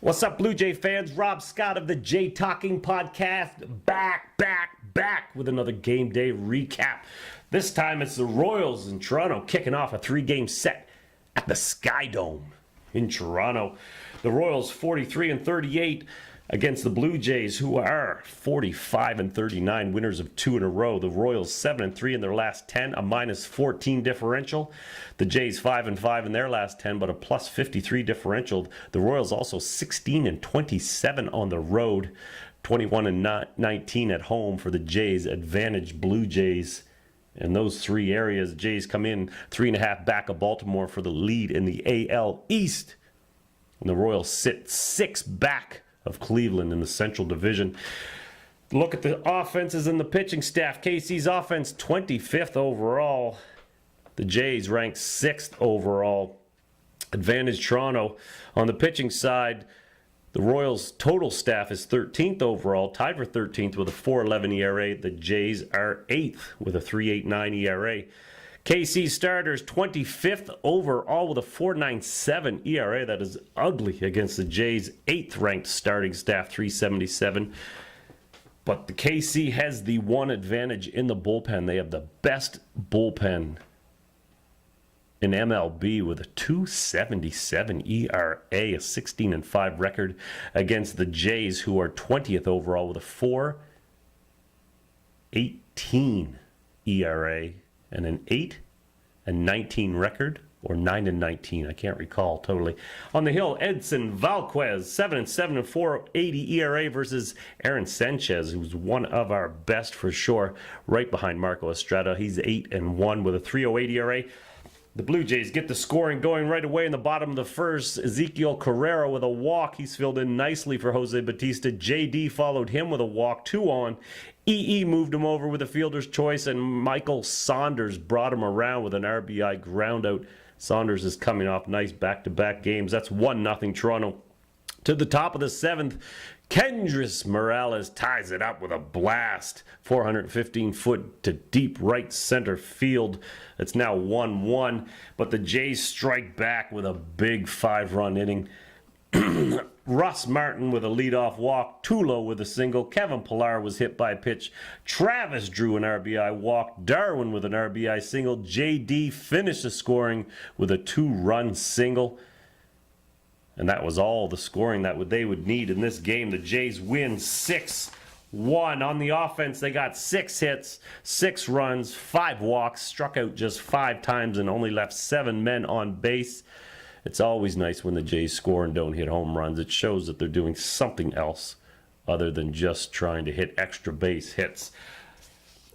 What's up, Blue Jay fans? Robb Scott of the Jay Talking Podcast, back with another game day recap. This time it's the Royals in Toronto kicking off a 3-game set at the Sky Dome in Toronto. The Royals 43-38 against the Blue Jays, who are 45-39, winners of 2 in a row. The Royals 7-3 in their last 10, a -14 differential. The Jays 5-5 in their last 10, but a +53 differential. The Royals also 16-27 on the road, 21-19 at home for the Jays. Advantage Blue Jays. In those three areas, Jays come in 3.5 back of Baltimore for the lead in the AL East. And the Royals sit 6 back of Cleveland in the Central Division. Look at the offenses and the pitching staff. KC's offense 25th overall. The Jays ranked 6th overall. Advantage Toronto. On the pitching side, the Royals' total staff is 13th overall, tied for 13th with a 4.11 ERA. The Jays are 8th with a 3.89 ERA. KC starters 25th overall with a 4.97 ERA. That is ugly against the Jays' 8th ranked starting staff, 3.77. But the KC has the one advantage in the bullpen. They have the best bullpen in MLB with a 2.77 ERA, a 16-5 record against the Jays, who are 20th overall with a 4.18 ERA. And an 8-19 record, or 9-19, I can't recall totally. On the hill, Edinson Volquez, 7-7 and 4.80 ERA versus Aaron Sanchez, who's one of our best for sure, right behind Marco Estrada. He's 8-1 with a 3.08 ERA. The Blue Jays get the scoring going right away in the bottom of the first. Ezequiel Carrera with a walk. He's filled in nicely for Jose Bautista. JD followed him with a walk, 2 on. EE moved him over with a fielder's choice, and Michael Saunders brought him around with an RBI groundout. Saunders is coming off nice back-to-back games. That's 1-0 Toronto. To the top of the 7th, Kendrys Morales ties it up with a blast. 415-foot to deep right center field. It's now 1-1, but the Jays strike back with a big 5-run inning. Russ Martin with a leadoff walk, Tulo with a single, Kevin Pillar was hit by a pitch, Travis drew an RBI walk, Darwin with an RBI single, JD finished the scoring with a 2-run single. And that was all the scoring that they would need in this game. The Jays win 6-1. On the offense, they got 6 hits, 6 runs, 5 walks, struck out just 5 times, and only left 7 men on base. It's always nice when the Jays score and don't hit home runs. It shows that they're doing something else other than just trying to hit extra base hits.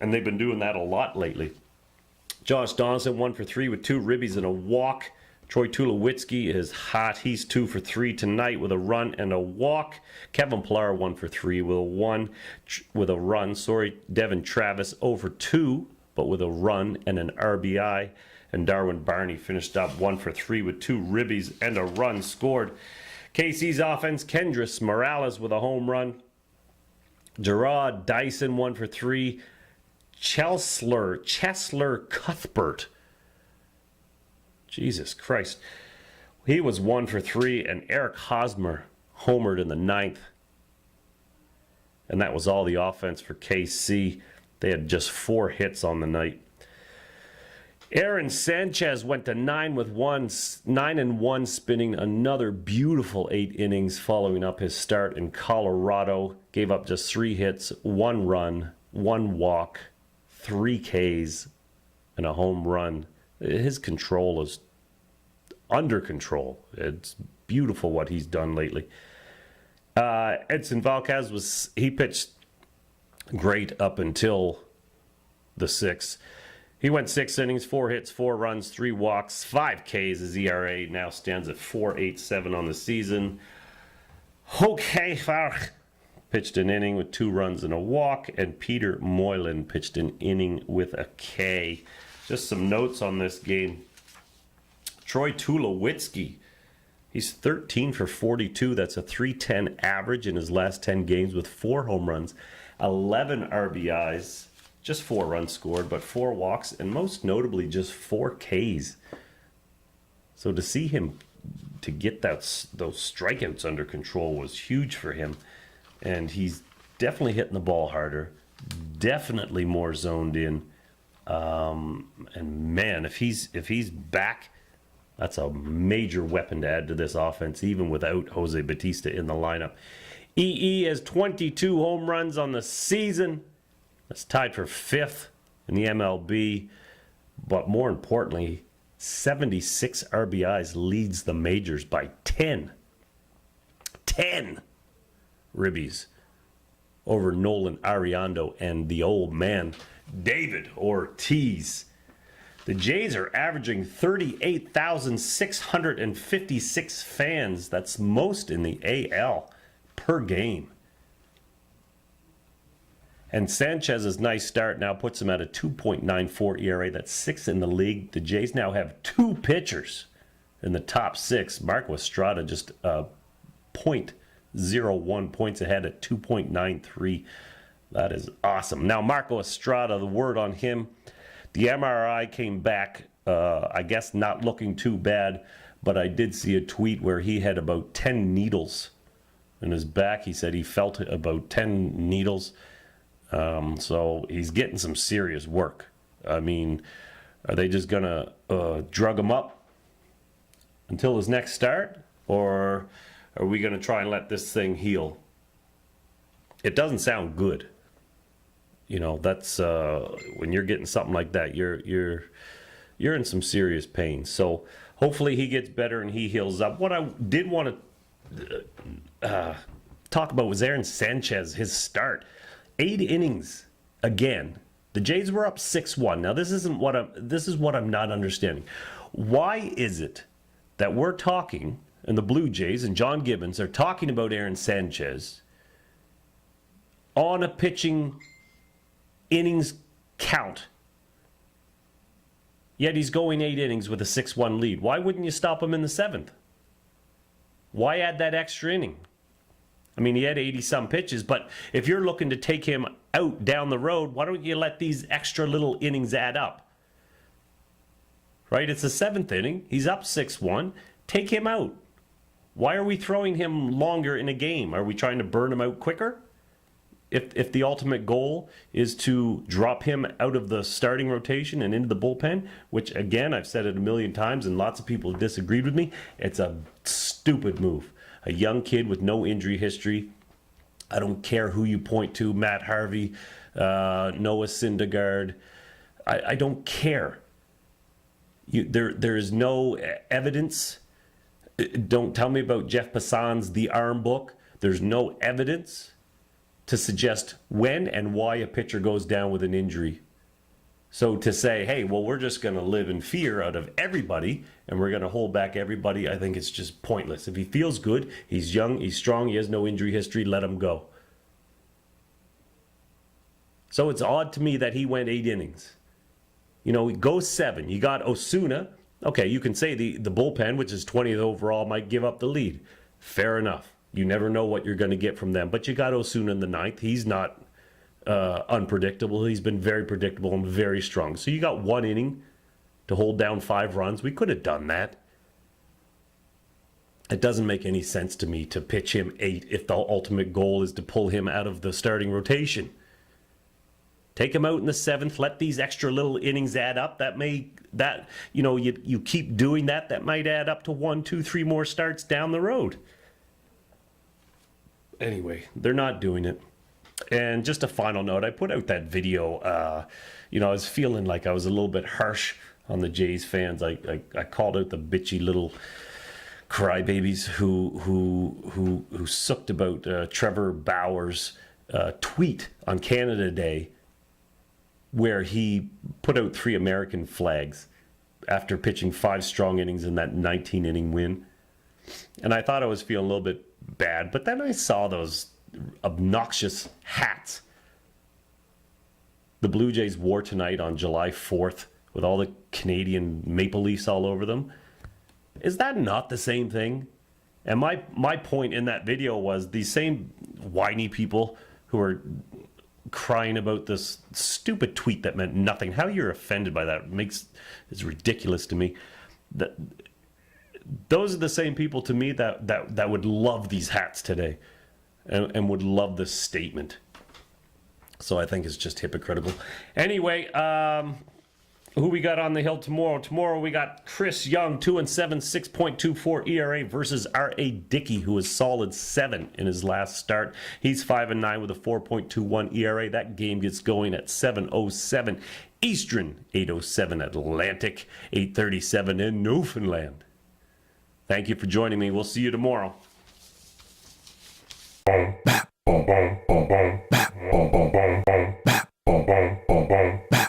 And they've been doing that a lot lately. Josh Donaldson 1 for 3 with 2 ribbies and a walk. Troy Tulowitzki is hot. He's 2 for 3 tonight with a run and a walk. Kevin Pillar 1 for 3 with a run. Devin Travis 0 for 2, but with a run and an RBI. And Darwin Barney finished up 1 for 3 with 2 ribbies and a run scored. KC's offense, Kendrys Morales with a home run. Gerard Dyson 1 for 3. Chesler Cuthbert. Jesus Christ. He was 1 for 3, and Eric Hosmer homered in the 9th. And that was all the offense for KC. They had just 4 hits on the night. Aaron Sanchez went to 9-1, spinning another beautiful 8 innings following up his start in Colorado. Gave up just 3 hits, 1 run, 1 walk, 3 Ks, and a home run. His control is under control. It's beautiful what he's done lately. Edinson Volquez he pitched great up until the 6th. He went 6 innings, 4 hits, 4 runs, 3 walks, 5 Ks. His ERA now stands at 4.87 on the season. Okay, pitched an inning with 2 runs and a walk, and Peter Moylan pitched an inning with a K. Just some notes on this game. Troy Tulowitzki, he's 13 for 42. That's a 3.10 average in his last 10 games with 4 home runs, 11 RBIs. Just 4 runs scored, but 4 walks, and most notably just 4 Ks. So to see him to get those strikeouts under control was huge for him, and he's definitely hitting the ball harder, definitely more zoned in, and man, if he's back, that's a major weapon to add to this offense, even without Jose Bautista in the lineup. EE has 22 home runs on the season. That's tied for 5th in the MLB, but more importantly, 76 RBIs, leads the majors by 10. 10 ribbies over Nolan Ariando and the old man, David Ortiz. The Jays are averaging 38,656 fans. That's most in the AL per game. And Sanchez's nice start now puts him at a 2.94 ERA. That's 6th in the league. The Jays now have 2 pitchers in the top 6. Marco Estrada just 0.01 points ahead at 2.93. That is awesome. Now, Marco Estrada, the word on him, the MRI came back, I guess not looking too bad, but I did see a tweet where he had about 10 needles in his back. He said he felt about 10 needles. So he's getting some serious work. I mean, are they just going to drug him up until his next start? Or are we going to try and let this thing heal? It doesn't sound good. You know, that's when you're getting something like that, you're in some serious pain. So hopefully he gets better and he heals up. What I did want to talk about was Aaron Sanchez, his start. 8 innings again. The Jays were up 6-1. Now this is what I'm not understanding. Why is it that we're talking, and the Blue Jays and John Gibbons are talking about Aaron Sanchez on a pitching innings count, yet he's going 8 innings with a 6-1 lead? Why wouldn't you stop him in the 7th? Why add that extra inning? I mean, he had 80-some pitches, but if you're looking to take him out down the road, why don't you let these extra little innings add up? Right? It's the 7th inning. He's up 6-1. Take him out. Why are we throwing him longer in a game? Are we trying to burn him out quicker? If the ultimate goal is to drop him out of the starting rotation and into the bullpen, which, again, I've said it a million times and lots of people have disagreed with me, it's a stupid move. A young kid with no injury history. I don't care who you point to, Matt Harvey, Noah Syndergaard. I don't care. There is no evidence. Don't tell me about Jeff Passan's The Arm Book. There's no evidence to suggest when and why a pitcher goes down with an injury. So to say, hey, well, we're just going to live in fear out of everybody and we're going to hold back everybody, I think it's just pointless. If he feels good, he's young, he's strong, he has no injury history, let him go. So it's odd to me that he went 8 innings. You know, go 7. You got Osuna. Okay, you can say the bullpen, which is 20th overall, might give up the lead. Fair enough. You never know what you're going to get from them. But you got Osuna in the 9th. He's not unpredictable. He's been very predictable and very strong. So you got 1 inning to hold down 5 runs. We could have done that. It doesn't make any sense to me to pitch him 8 if the ultimate goal is to pull him out of the starting rotation. Take him out in the 7th. Let these extra little innings add up. You keep doing that. That might add up to 1, 2, 3 more starts down the road. Anyway, they're not doing it. And just a final note, I put out that video. I was feeling like I was a little bit harsh on the Jays fans. I called out the bitchy little crybabies who sucked about Trevor Bauer's tweet on Canada Day, where he put out 3 American flags after pitching 5 strong innings in that 19-inning win. And I thought I was feeling a little bit bad, but then I saw those obnoxious hats the Blue Jays wore tonight on July 4th with all the Canadian maple leafs all over them. Is that not the same thing? And my point in that video was these same whiny people who are crying about this stupid tweet that meant nothing. How you're offended by that is ridiculous to me. those are the same people to me that would love these hats today and would love this statement. So I think it's just hypocritical. Anyway, who we got on the hill tomorrow? Tomorrow we got Chris Young, 2-7, 6.24 ERA versus R.A. Dickey, who is solid 7 in his last start. He's 5-9 with a 4.21 ERA. That game gets going at 7:07 Eastern, 8:07 Atlantic, 8:37 in Newfoundland. Thank you for joining me. We'll see you tomorrow. Bap, boom, boom, boom, boom, bap, boom, boom, boom, bap, boom, boom, boom, boom, bap.